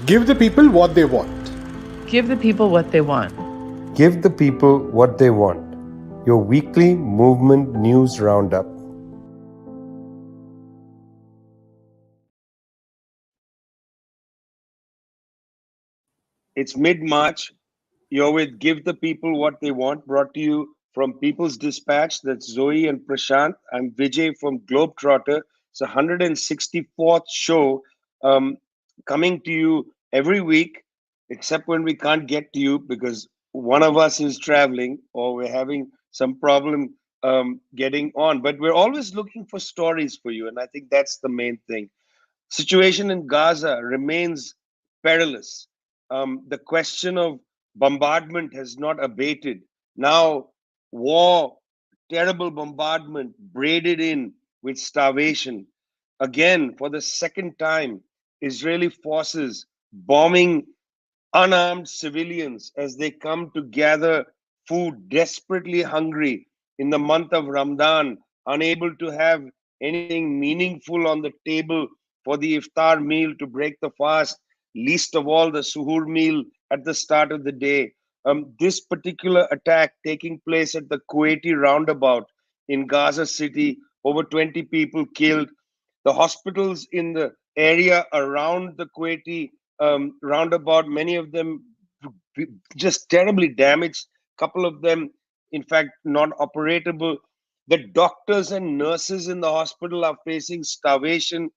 Give the people what they want. Give the people what they want. Give the people what they want. Your weekly movement news roundup. It's mid-March. You're with Give the People What They Want, brought to you from People's Dispatch. That's Zoe and Prashant. I'm Vijay from Globetrotter. It's 164th show um, coming to you every week, except when we can't get to you because one of us is traveling or we're having some problem getting on. But we're always looking for stories for you, and I think that's the main thing. Situation in Gaza remains perilous. The question of bombardment has not abated. Now, war, terrible bombardment braided in with starvation. Again, for the second time, Israeli forces bombing unarmed civilians as they come to gather food, desperately hungry in the month of Ramadan, unable to have anything meaningful on the table for the iftar meal to break the fast, least of all the suhoor meal at the start of the day. This particular attack taking place at the Kuwaiti roundabout in Gaza City, over 20 people killed. The hospitals in the area around the Kuwaiti roundabout, many of them just terribly damaged, couple of them, in fact, not operatable. The doctors and nurses in the hospital are facing starvation.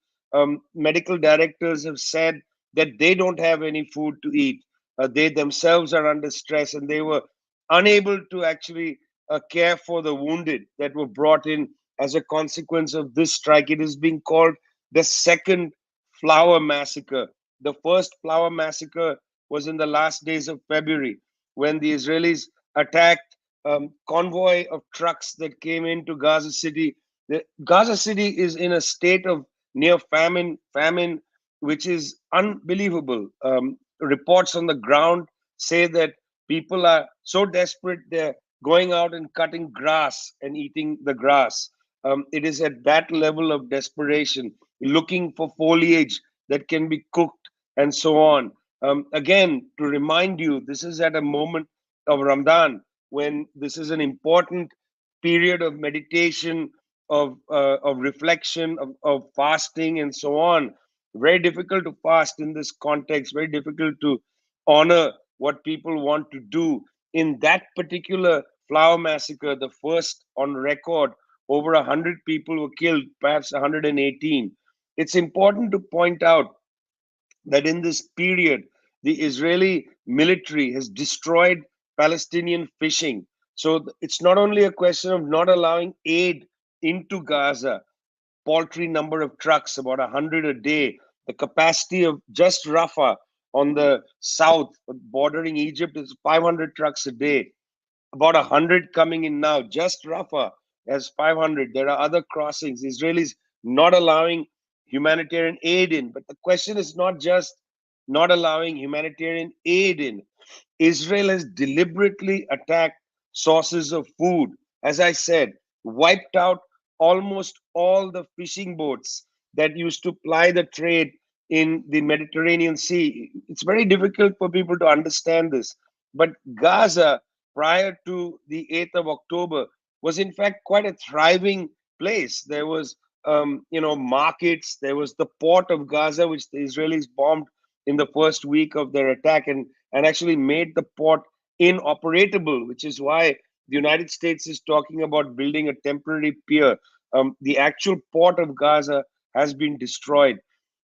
Medical directors have said that they don't have any food to eat. They themselves are under stress and they were unable to actually care for the wounded that were brought in as a consequence of this strike. It is being called the second flower massacre. The first flower massacre was in the last days of February when the Israelis attacked convoy of trucks that came into Gaza City. The, Gaza City is in a state of near famine, which is unbelievable. Reports on the ground say that people are so desperate they're going out and cutting grass and eating the grass. It is at that level of desperation, looking for foliage that can be cooked and so on. Again, to remind you, this is at a moment of Ramadan when this is an important period of meditation, of reflection, of fasting, and so on. Very difficult to fast in this context. Very difficult to honor what people want to do. In that particular flower massacre, the first on record, over 100 people were killed, perhaps 118. It's important to point out that in this period, the Israeli military has destroyed Palestinian fishing. So it's not only a question of not allowing aid into Gaza, paltry number of trucks, about 100 a day. The capacity of just Rafah on the south, bordering Egypt, is 500 trucks a day. About 100 coming in now. Just Rafah has 500. There are other crossings. Israelis not allowing humanitarian aid in. But the question is not just not allowing humanitarian aid in. Israel has deliberately attacked sources of food. As I said, wiped out almost all the fishing boats that used to ply the trade in the Mediterranean Sea. It's very difficult for people to understand this. But Gaza, prior to the 8th of October, was in fact quite a thriving place. There was, markets. There was the port of Gaza, which the Israelis bombed in the first week of their attack, and actually made the port inoperable, which is why the United States is talking about building a temporary pier. The actual port of Gaza has been destroyed.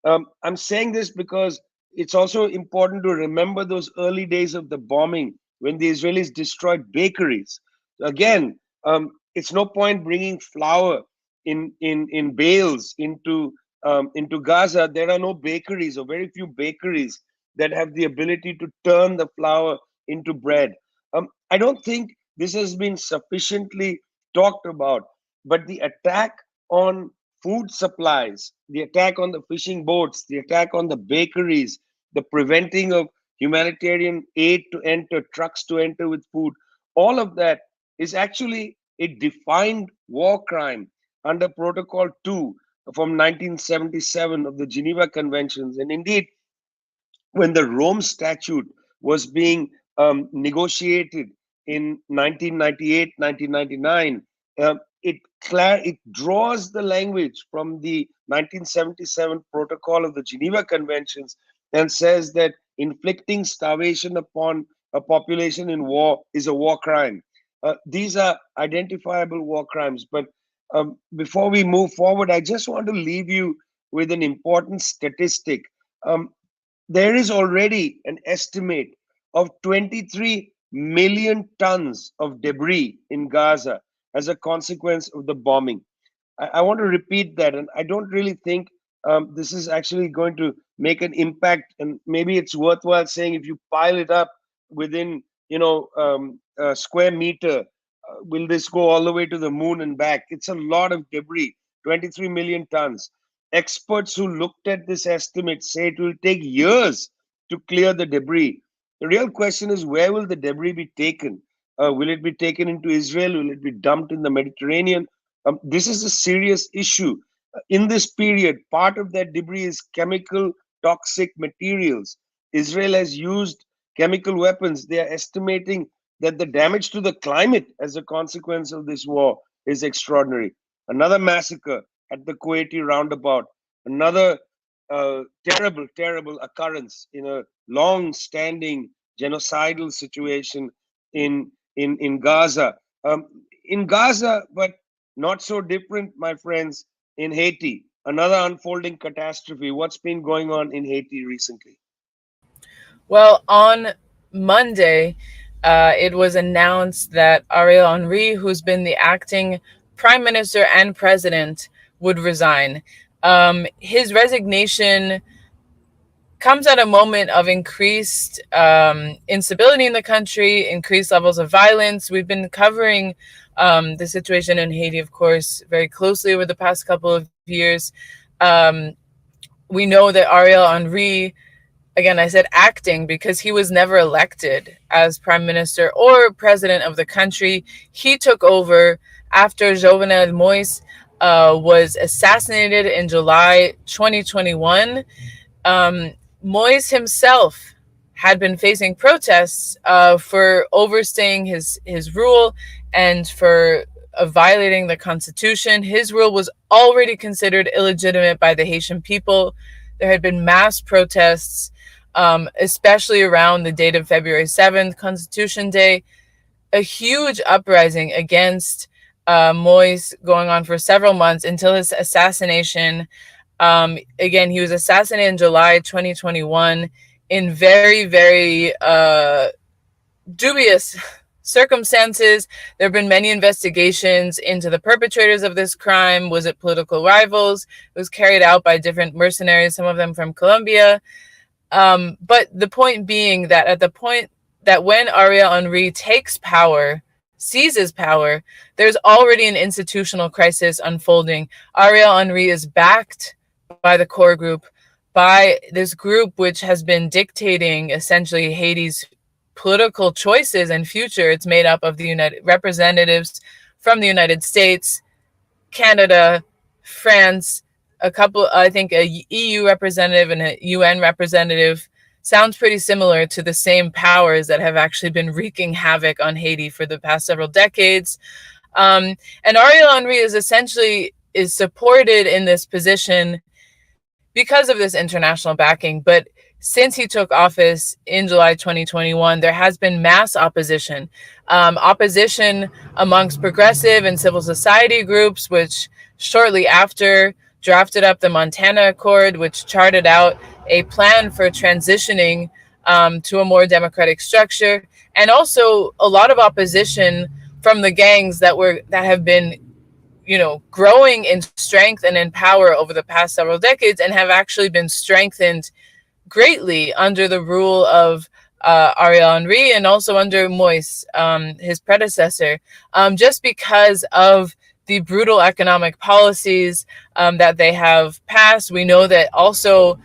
I'm saying this because it's also important to remember those early days of the bombing when the Israelis destroyed bakeries. Again, it's no point bringing flour in bales into Gaza. There are no bakeries or very few bakeries that have the ability to turn the flour into bread. I don't think this has been sufficiently talked about, but the attack on food supplies, the attack on the fishing boats, the attack on the bakeries, the preventing of humanitarian aid to enter, trucks to enter with food, all of that is actually a defined war crime under Protocol 2 from 1977 of the Geneva Conventions. And indeed, when the Rome Statute was being negotiated in 1998, 1999, it draws the language from the 1977 Protocol of the Geneva Conventions and says that inflicting starvation upon a population in war is a war crime. These are identifiable war crimes. But before we move forward, I just want to leave you with an important statistic. Um, there is already an estimate of 23 million tons of debris in Gaza as a consequence of the bombing. I want to repeat that, and I don't really think this is actually going to make an impact. And maybe it's worthwhile saying if you pile it up within, a square meter, will this go all the way to the moon and back? It's a lot of debris, 23 million tons. Experts who looked at this estimate say it will take years to clear the debris. The real question is, where will the debris be taken? Will it be taken into Israel? Will it be dumped in the Mediterranean? This is a serious issue. In this period, part of that debris is chemical toxic materials. Israel has used chemical weapons. They are estimating that the damage to the climate as a consequence of this war is extraordinary. Another massacre at the Kuwaiti roundabout, another terrible, terrible occurrence in a long-standing genocidal situation in Gaza. In Gaza, but not so different, my friends, in Haiti. Another unfolding catastrophe. What's been going on in Haiti recently? Well, on Monday, it was announced that Ariel Henry, who's been the acting prime minister and president, would resign. His resignation comes at a moment of increased instability in the country, increased levels of violence. We've been covering the situation in Haiti, of course, very closely over the past couple of years. We know that Ariel Henry, again, I said acting because he was never elected as prime minister or president of the country. He took over after Jovenel Moïse was assassinated in July 2021. Moïse himself had been facing protests for overstaying his rule and for violating the constitution. His rule was already considered illegitimate by the Haitian people. There had been mass protests, especially around the date of February 7th, Constitution Day, a huge uprising against Moïse going on for several months until his assassination. Again, he was assassinated in July 2021 in very, very dubious circumstances. There have been many investigations into the perpetrators of this crime. Was it political rivals? It was carried out by different mercenaries, some of them from Colombia. But the point being that at the point that when Ariel Henry takes power, seizes power, there's already an institutional crisis unfolding. Ariel Henry is backed by the core group, by this group which has been dictating essentially Haiti's political choices and future. It's made up of the United representatives from the United States, Canada, France, a couple, I think a EU representative and a UN representative. Sounds pretty similar to the same powers that have actually been wreaking havoc on Haiti for the past several decades. And Ariel Henry is supported in this position because of this international backing. But since he took office in July 2021, there has been mass opposition. Opposition amongst progressive and civil society groups, which shortly after drafted up the Montana Accord, which charted out a plan for transitioning to a more democratic structure, and also a lot of opposition from the gangs that have been, growing in strength and in power over the past several decades, and have actually been strengthened greatly under the rule of Ariel Henry and also under Moïse, his predecessor, just because of the brutal economic policies that they have passed. We know that also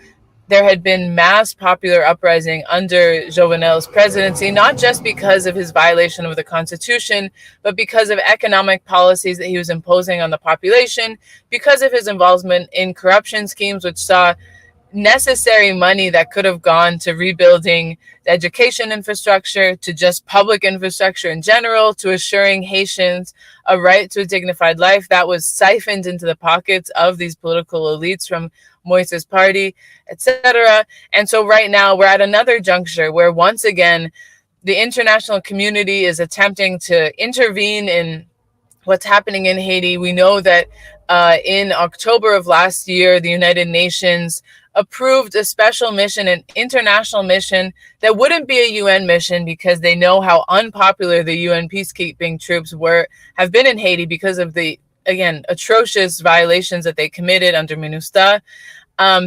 there had been mass popular uprising under Jovenel's presidency, not just because of his violation of the Constitution, but because of economic policies that he was imposing on the population, because of his involvement in corruption schemes, which saw necessary money that could have gone to rebuilding the education infrastructure, to just public infrastructure in general, to assuring Haitians a right to a dignified life, that was siphoned into the pockets of these political elites from Moise's party, etc. And so right now we're at another juncture where once again the international community is attempting to intervene in what's happening in Haiti. We know that in October of last year, the United Nations approved a special mission, an international mission that wouldn't be a UN mission, because they know how unpopular the UN peacekeeping troops have been in Haiti because of the, again, atrocious violations that they committed under MINUSTA.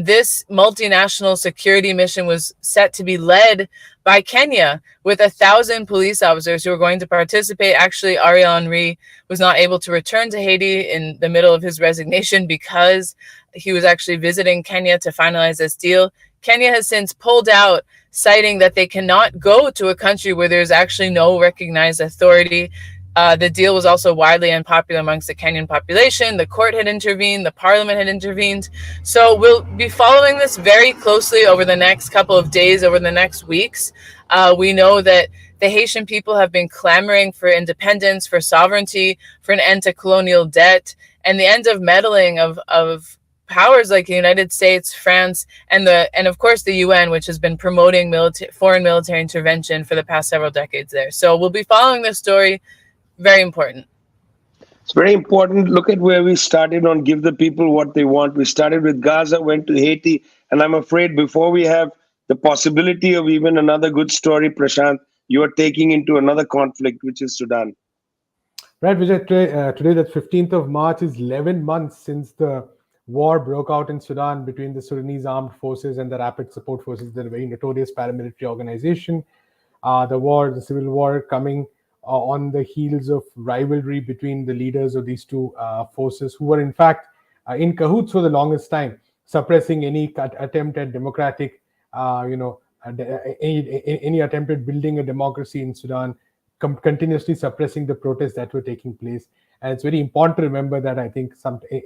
This multinational security mission was set to be led by Kenya with 1,000 police officers who are going to participate. Actually, Ariel Henry was not able to return to Haiti in the middle of his resignation because he was actually visiting Kenya to finalize this deal. Kenya has since pulled out, citing that they cannot go to a country where there's actually no recognized authority. The deal was also widely unpopular amongst the Kenyan population. The court had intervened, the parliament had intervened. So we'll be following this very closely over the next couple of days, over the next weeks. We know that the Haitian people have been clamoring for independence, for sovereignty, for an end to colonial debt, and the end of meddling of powers like the United States, France, and of course the UN, which has been promoting foreign military intervention for the past several decades there. So we'll be following this story. Very important. It's very important. Look at where we started on give the people what they want. We started with Gaza, went to Haiti, and I'm afraid before we have the possibility of even another good story, Prashant, you are taking into another conflict, which is Sudan. Right, Vijay. Today, that 15th of March, is 11 months since the war broke out in Sudan between the Sudanese armed forces and the Rapid Support Forces, the very notorious paramilitary organization. The civil war coming on the heels of rivalry between the leaders of these two forces, who were in fact in cahoots for the longest time, suppressing any attempt at democratic, any attempt at building a democracy in Sudan, continuously suppressing the protests that were taking place. And it's very important to remember that. I think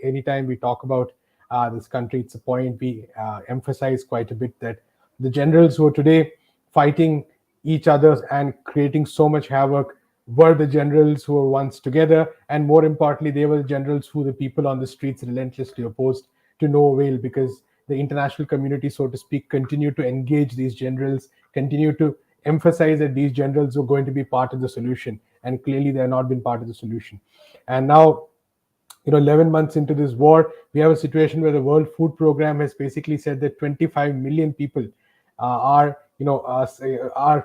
anytime we talk about this country, it's a point we emphasize quite a bit, that the generals who are today fighting each other and creating so much havoc were the generals who were once together, and more importantly, they were the generals who the people on the streets relentlessly opposed to no avail, because the international community, so to speak, continued to engage these generals, continued to emphasize that these generals were going to be part of the solution, and clearly they have not been part of the solution. And now, 11 months into this war, we have a situation where the World Food Program has basically said that 25 million people are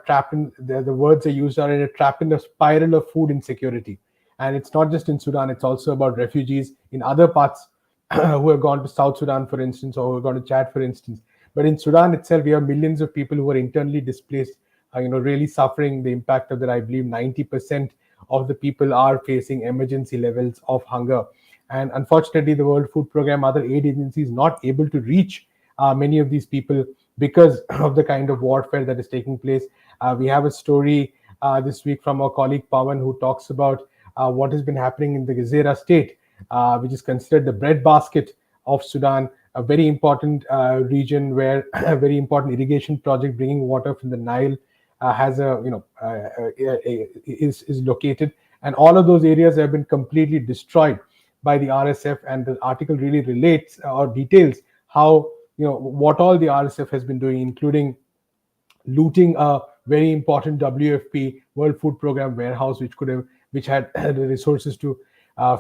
trapped in, the words they used are trapped in a spiral of food insecurity. And it's not just in Sudan, it's also about refugees in other parts who have gone to South Sudan, for instance, or who have gone to Chad, for instance. But in Sudan itself, we have millions of people who are internally displaced, really suffering the impact of that. I believe 90% of the people are facing emergency levels of hunger. And unfortunately, the World Food Program, other aid agencies, not able to reach many of these people because of the kind of warfare that is taking place. We have a story this week from our colleague Pawan, who talks about what has been happening in the Gaza state, which is considered the breadbasket of Sudan, a very important region where a very important irrigation project bringing water from the Nile is located, and all of those areas have been completely destroyed by the RSF. And the article really relates or details how what all the RSF has been doing, including looting a very important WFP, World Food Program warehouse, which had the resources to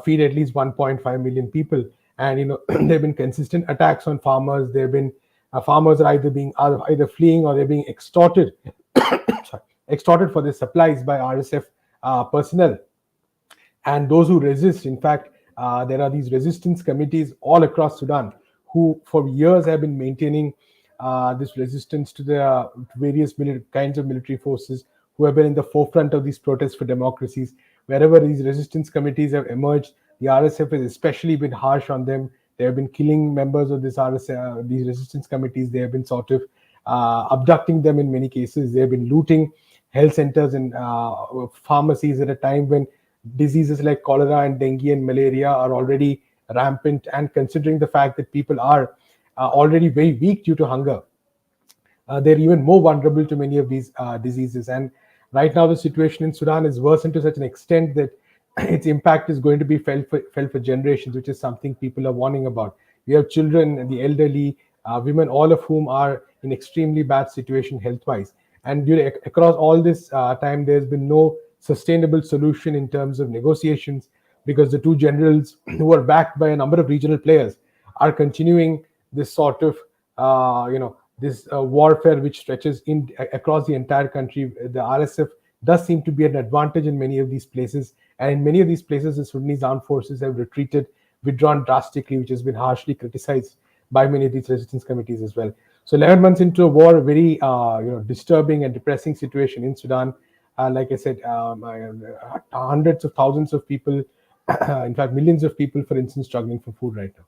feed at least 1.5 million people. And there have been consistent attacks on farmers. There have been farmers are either fleeing or they're being extorted extorted for their supplies by RSF personnel. And those who resist, in fact, there are these resistance committees all across Sudan who for years have been maintaining this resistance to the various kinds of military forces who have been in the forefront of these protests for democracies. Wherever these resistance committees have emerged, the RSF has especially been harsh on them. They have been killing members of these resistance committees. They have been sort of abducting them in many cases. They have been looting health centers and pharmacies at a time when diseases like cholera and dengue and malaria are already rampant. And considering the fact that people are already very weak due to hunger, they're even more vulnerable to many of these diseases. And right now, the situation in Sudan is worsened to such an extent that its impact is going to be felt for generations, which is something people are warning about. We have children and the elderly, women, all of whom are in extremely bad situation health-wise. And across all this time, there's been no sustainable solution in terms of negotiations, because the two generals who are backed by a number of regional players are continuing this sort of this warfare which stretches in across the entire country. The RSF does seem to be an advantage in many of these places, and in many of these places, the Sudanese armed forces have withdrawn drastically, which has been harshly criticized by many of these resistance committees as well. So 11 months into a war, a very disturbing and depressing situation in Sudan. Like I said, hundreds of thousands of people, in fact, millions of people, for instance, struggling for food right now.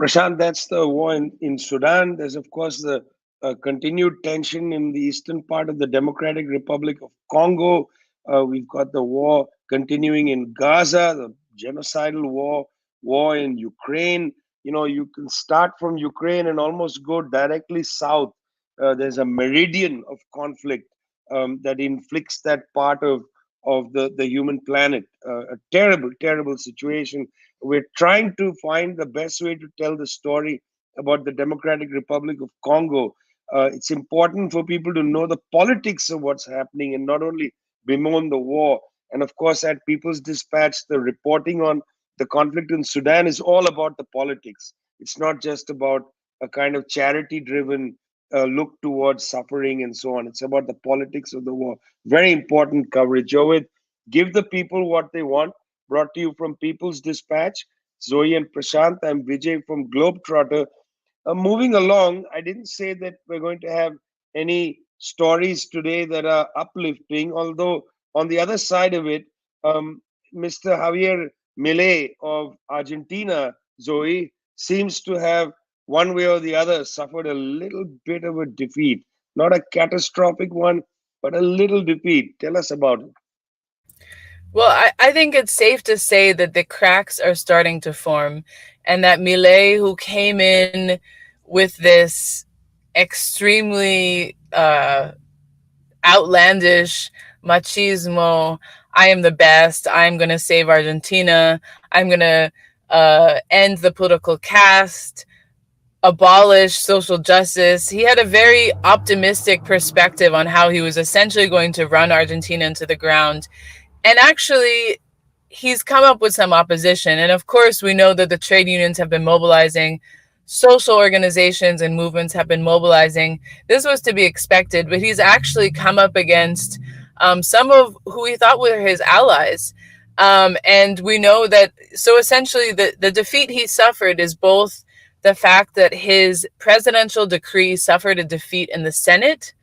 Prashant, that's the war in Sudan. There's, of course, the continued tension in the eastern part of the Democratic Republic of Congo. We've got the war continuing in Gaza, the genocidal war in Ukraine. You can start from Ukraine and almost go directly south. There's a meridian of conflict that inflicts that part of the human planet. A terrible, terrible situation. We're trying to find the best way to tell the story about the Democratic Republic of Congo. It's important for people to know the politics of what's happening and not only bemoan the war. And of course, at People's Dispatch, the reporting on the conflict in Sudan is all about the politics. It's not just about a kind of charity-driven look towards suffering and so on. It's about the politics of the war. Very important coverage. Jovid, give the people what they want. Brought to you from People's Dispatch. Zoe and Prashant. I'm Vijay from Globetrotter. Moving along, I didn't say that we're going to have any stories today that are uplifting, although on the other side of it, Mr. Javier Milei of Argentina, Zoe, seems to have, one way or the other, suffered a little bit of a defeat. Not a catastrophic one, but a little defeat. Tell us about it. Well, I think it's safe to say that the cracks are starting to form, and that Milei, who came in with this extremely outlandish machismo, I am the best, I'm going to save Argentina, I'm going to end the political caste, abolish social justice. He had a very optimistic perspective on how he was essentially going to run Argentina into the ground. And actually, he's come up with some opposition. And of course, we know that the trade unions have been mobilizing, social organizations and movements have been mobilizing. This was to be expected, but he's actually come up against some of who he thought were his allies. And we know that, so essentially the defeat he suffered is both the fact that his presidential decree suffered a defeat in the Senate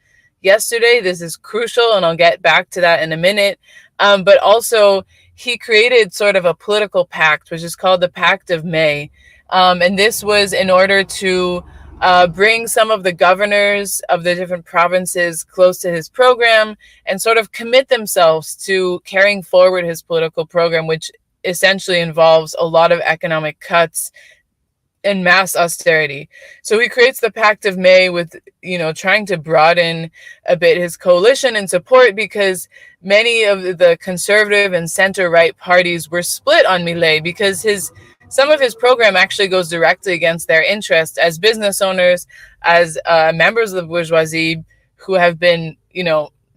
yesterday. This is crucial, and I'll get back to that in a minute. But also, he created sort of a political pact, which is called the Pact of May. And this was in order to bring some of the governors of the different provinces close to his program and sort of commit themselves to carrying forward his political program, which essentially involves a lot of economic cuts and mass austerity. So he creates the Pact of May with, trying to broaden a bit his coalition and support, because many of the conservative and center-right parties were split on Milei, because some of his program actually goes directly against their interest as business owners, as members of the bourgeoisie who have been,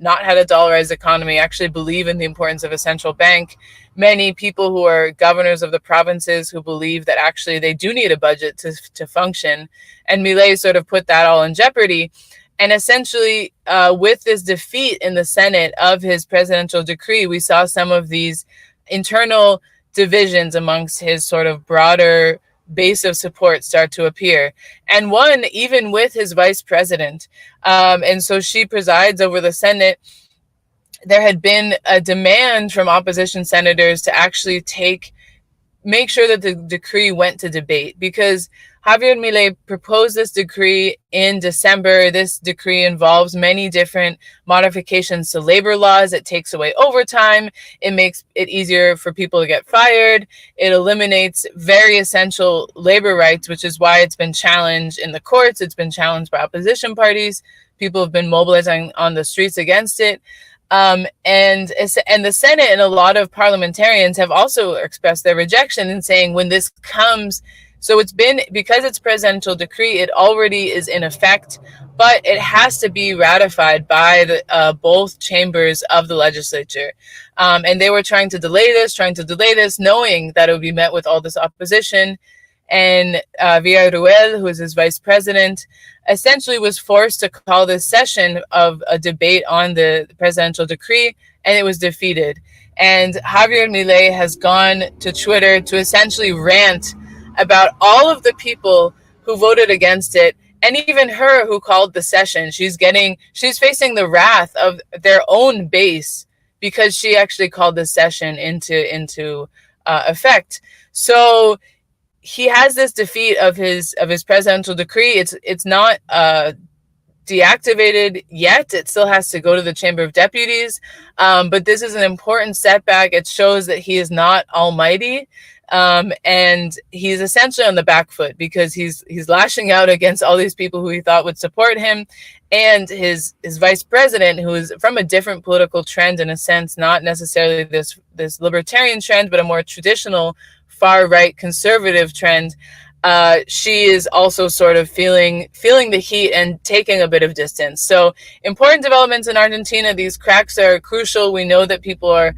not had a dollarized economy, actually believe in the importance of a central bank. Many people who are governors of the provinces who believe that actually they do need a budget to function. And Milei sort of put that all in jeopardy. And essentially, with this defeat in the Senate of his presidential decree, we saw some of these internal divisions amongst his sort of broader base of support start to appear. And one, even with his vice president. And so she presides over the Senate. There had been a demand from opposition senators to actually take make sure that the decree went to debate, because Javier Milei proposed this decree in December. This decree involves many different modifications to labor laws. It takes away overtime. It makes it easier for people to get fired. It eliminates very essential labor rights, which is why it's been challenged in the courts. It's been challenged by opposition parties. People have been mobilizing on the streets against it. And the Senate and a lot of parliamentarians have also expressed their rejection in saying when this comes, so it's been, because it's presidential decree, it already is in effect, but it has to be ratified by the both chambers of the legislature. And they were trying to delay this, knowing that it would be met with all this opposition. And Villarruel, who is his vice president, essentially was forced to call this session of a debate on the presidential decree, and it was defeated. And Javier Milei has gone to Twitter to essentially rant about all of the people who voted against it, and even her who called the session. She's facing the wrath of their own base because she actually called this session into effect. So he has this defeat of his presidential decree. It's not deactivated yet. It still has to go to the Chamber of Deputies. But this is an important setback. It shows that he is not almighty. And he's essentially on the back foot because he's lashing out against all these people who he thought would support him, and his vice president, who is from a different political trend in a sense, not necessarily this libertarian trend, but a more traditional far right conservative trend. She is also sort of feeling the heat and taking a bit of distance. So important developments in Argentina. These cracks are crucial. We know that people are,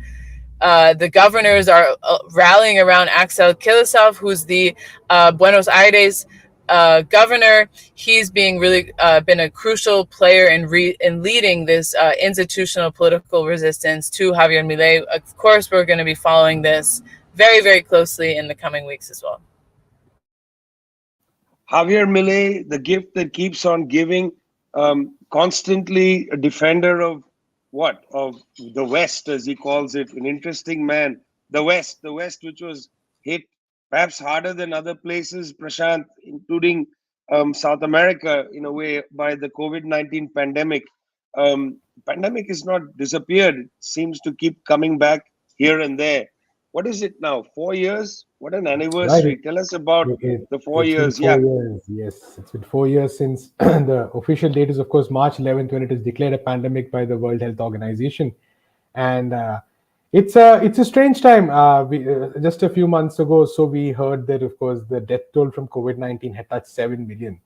the governors are rallying around Axel Kilisov, who's the Buenos Aires governor. He's been a crucial player in leading this institutional political resistance to Javier Milei. Of course, we're going to be following this very, very closely in the coming weeks as well. Javier Milei, the gift that keeps on giving, constantly a defender of what? Of the West, as he calls it, an interesting man. The West, which was hit perhaps harder than other places, Prashant, including South America, in a way, by the COVID-19 pandemic. Pandemic has not disappeared. It seems to keep coming back here and there. What is it now? 4 years? What an anniversary. Right. Tell us about the 4 years. Been 4 years. Yes, it's been 4 years since the official date is, of course, March 11th, when it is declared a pandemic by the World Health Organization. And it's a strange time. Just a few months ago, so we heard that, of course, the death toll from COVID-19 had touched 7 million.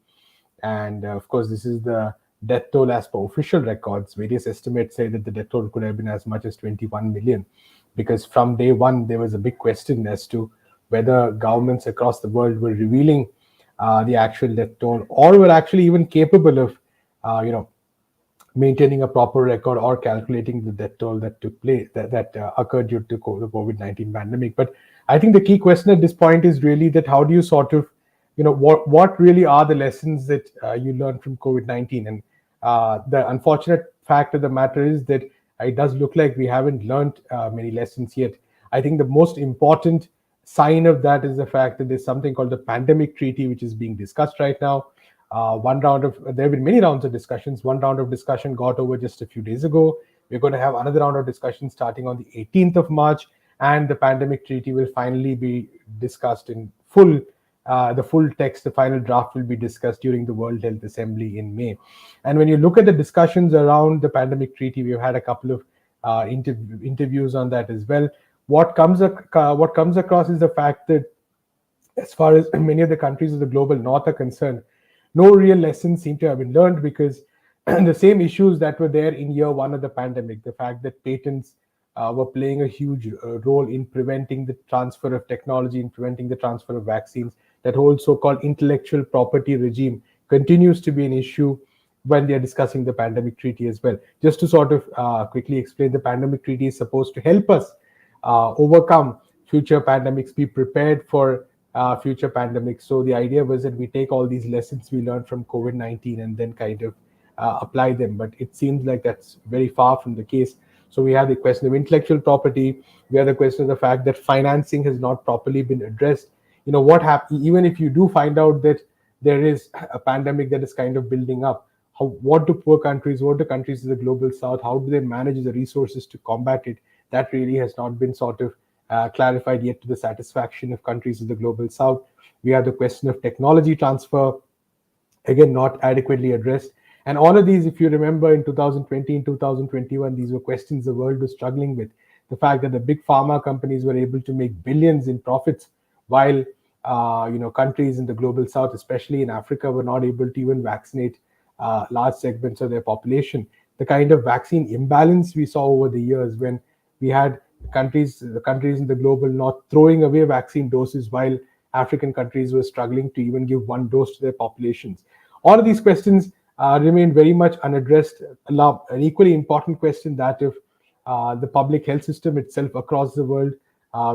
And of course, this is the death toll as per official records. Various estimates say that the death toll could have been as much as 21 million. Because from day one, there was a big question as to whether governments across the world were revealing the actual death toll, or were actually even capable of, maintaining a proper record or calculating the death toll that took place, that occurred due to the COVID-19 pandemic. But I think the key question at this point is really that how do you sort of, what really are the lessons that you learned from COVID-19? And the unfortunate fact of the matter is that it does look like we haven't learned many lessons yet. I think the most important sign of that is the fact that there's something called the pandemic treaty, which is being discussed right now. There have been many rounds of discussions. One round of discussion got over just a few days ago. We're going to have another round of discussion starting on the 18th of March, and the pandemic treaty will finally be discussed in full. The full text, the final draft, will be discussed during the World Health Assembly in May. And when you look at the discussions around the pandemic treaty, we've had a couple of interviews on that as well. What comes across is the fact that, as far as many of the countries of the global north are concerned, no real lessons seem to have been learned, because the same issues that were there in year one of the pandemic, the fact that patents were playing a huge role in preventing the transfer of technology, in preventing the transfer of vaccines, that whole so-called intellectual property regime continues to be an issue when they are discussing the pandemic treaty as well. Just to sort of quickly explain, the pandemic treaty is supposed to help us overcome future pandemics, be prepared for future pandemics. So the idea was that we take all these lessons we learned from COVID-19 and then kind of apply them. But it seems like that's very far from the case. So we have the question of intellectual property. We have the question of the fact that financing has not properly been addressed. What happens even if you do find out that there is a pandemic that is kind of building up? What do poor countries, what do countries in the global south, how do they manage the resources to combat it? That really has not been sort of clarified yet to the satisfaction of countries in the global south. We have the question of technology transfer, again not adequately addressed. And all of these, if you remember, in 2020 and 2021, these were questions the world was struggling with. The fact that the big pharma companies were able to make billions in profits, while countries in the global south, especially in Africa, were not able to even vaccinate large segments of their population. The kind of vaccine imbalance we saw over the years, when we had the countries in the global not throwing away vaccine doses, while African countries were struggling to even give one dose to their populations. All of these questions remain very much unaddressed. An equally important question, that of the public health system itself across the world.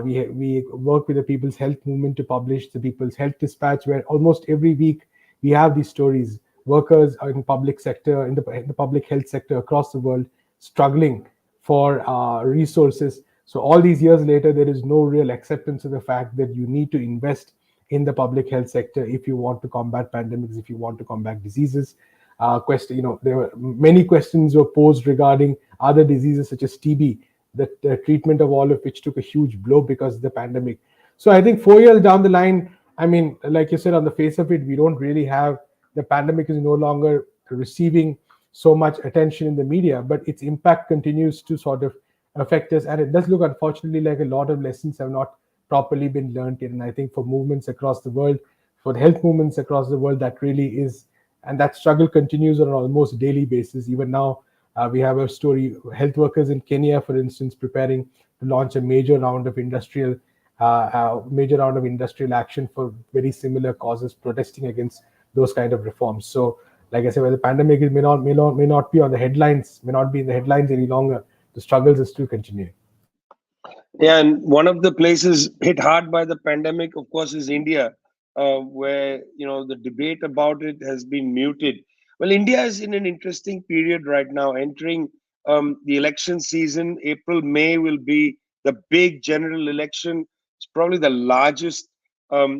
We work with the People's Health Movement to publish the People's Health Dispatch, where almost every week we have these stories. Workers in public sector, in the public health sector across the world, struggling for resources. So all these years later, there is no real acceptance of the fact that you need to invest in the public health sector if you want to combat pandemics, if you want to combat diseases. There were many questions were posed regarding other diseases such as TB, the treatment of all of which took a huge blow because of the pandemic. So I think 4 years down the line, I mean, like you said, on the face of it, we don't really have, the pandemic is no longer receiving so much attention in the media, but its impact continues to sort of affect us. And it does look, unfortunately, like a lot of lessons have not properly been learned yet. And I think for movements across the world, for the health movements across the world, that really is, and that struggle continues on an almost daily basis. Even now, we have a story, health workers in Kenya, for instance, preparing to launch a major round of industrial action for very similar causes, protesting against those kind of reforms. So, like I said, where the pandemic may not be on the headlines, may not be in the headlines any longer, the struggles are still continuing. Yeah, and one of the places hit hard by the pandemic, of course, is India, where the debate about it has been muted. Well, India is in an interesting period right now, entering the election season. April, May will be the big general election. It's probably the largest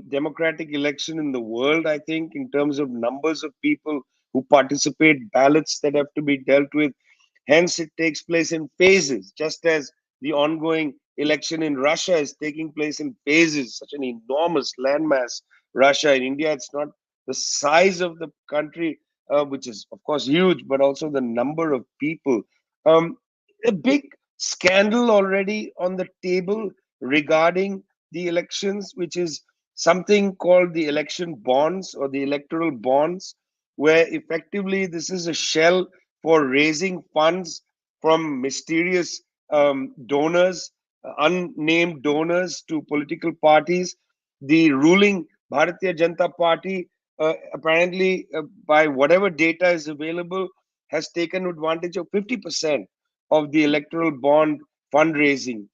democratic election in the world, I think, in terms of numbers of people who participate, ballots that have to be dealt with. Hence, it takes place in phases, just as the ongoing election in Russia is taking place in phases, such an enormous landmass. Russia. In India, it's not the size of the country, which is, of course, huge, but also the number of people. Um, a big scandal already on the table regarding the elections, which is something called the election bonds or the electoral bonds, where effectively this is a shell for raising funds from mysterious donors, unnamed donors to political parties. The ruling Bharatiya Janata Party, apparently, by whatever data is available, has taken advantage of 50% of the electoral bond fundraising.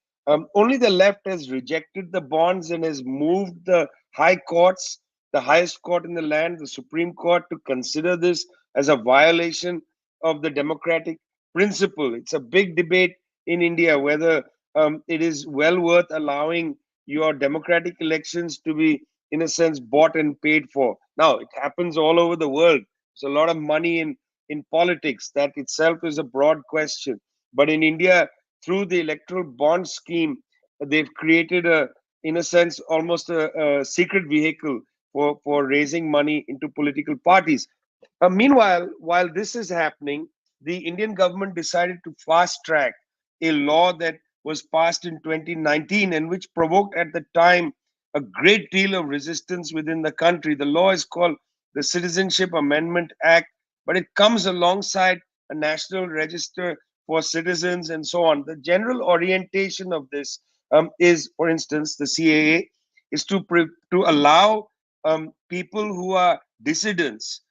Only the left has rejected the bonds and has moved the high courts, the highest court in the land, the Supreme Court, to consider this as a violation of the democratic principle. It's a big debate in India whether it is well worth allowing your democratic elections to be, in a sense, bought and paid for. Now, it happens all over the world. There's a lot of money in politics. That itself is a broad question. But in India, through the electoral bond scheme, they've created in a sense, almost a secret vehicle for raising money into political parties. Meanwhile, while this is happening, the Indian government decided to fast track a law that was passed in 2019 and which provoked at the time a great deal of resistance within the country. The law is called the Citizenship Amendment Act, but it comes alongside a national register for citizens and so on. The general orientation of this is, for instance, the CAA is to allow people who are dissidents,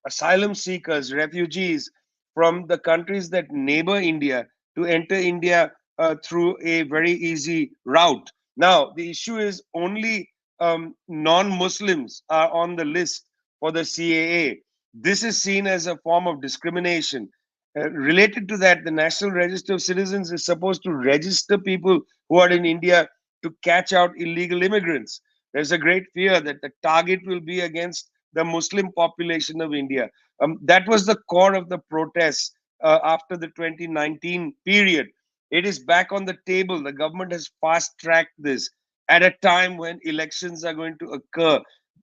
asylum seekers, refugees from the countries that neighbor India to enter India through a very easy route. Now, the issue is only non-Muslims are on the list for the CAA. This is seen as a form of discrimination. Related to that, the National Register of Citizens is supposed to register people who are in India to catch out illegal immigrants. There's a great fear that the target will be against the Muslim population of India. That was the core of the protests after the 2019 period. It is back on the table. The government has fast tracked this at a time when elections are going to occur,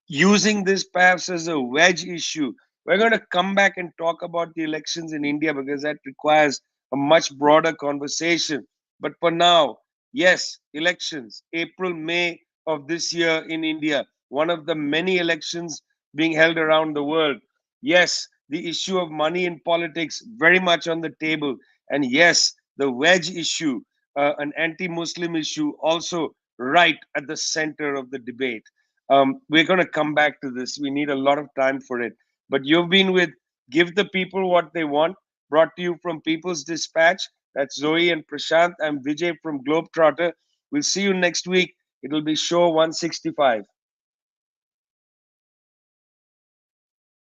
using this perhaps as a wedge issue. We're going to come back and talk about the elections in India because that requires a much broader conversation. But for now, yes, elections, April, May of this year in India, one of the many elections being held around the world. Yes, the issue of money in politics very much on the table. And yes, the wedge issue, an anti Muslim issue, also right at the center of the debate. We're going to come back to this. We need a lot of time for it. But you've been with Give the People What They Want, brought to you from People's Dispatch. That's Zoe and Prashant. I'm Vijay from Globetrotter. We'll see you next week. It'll be show 165.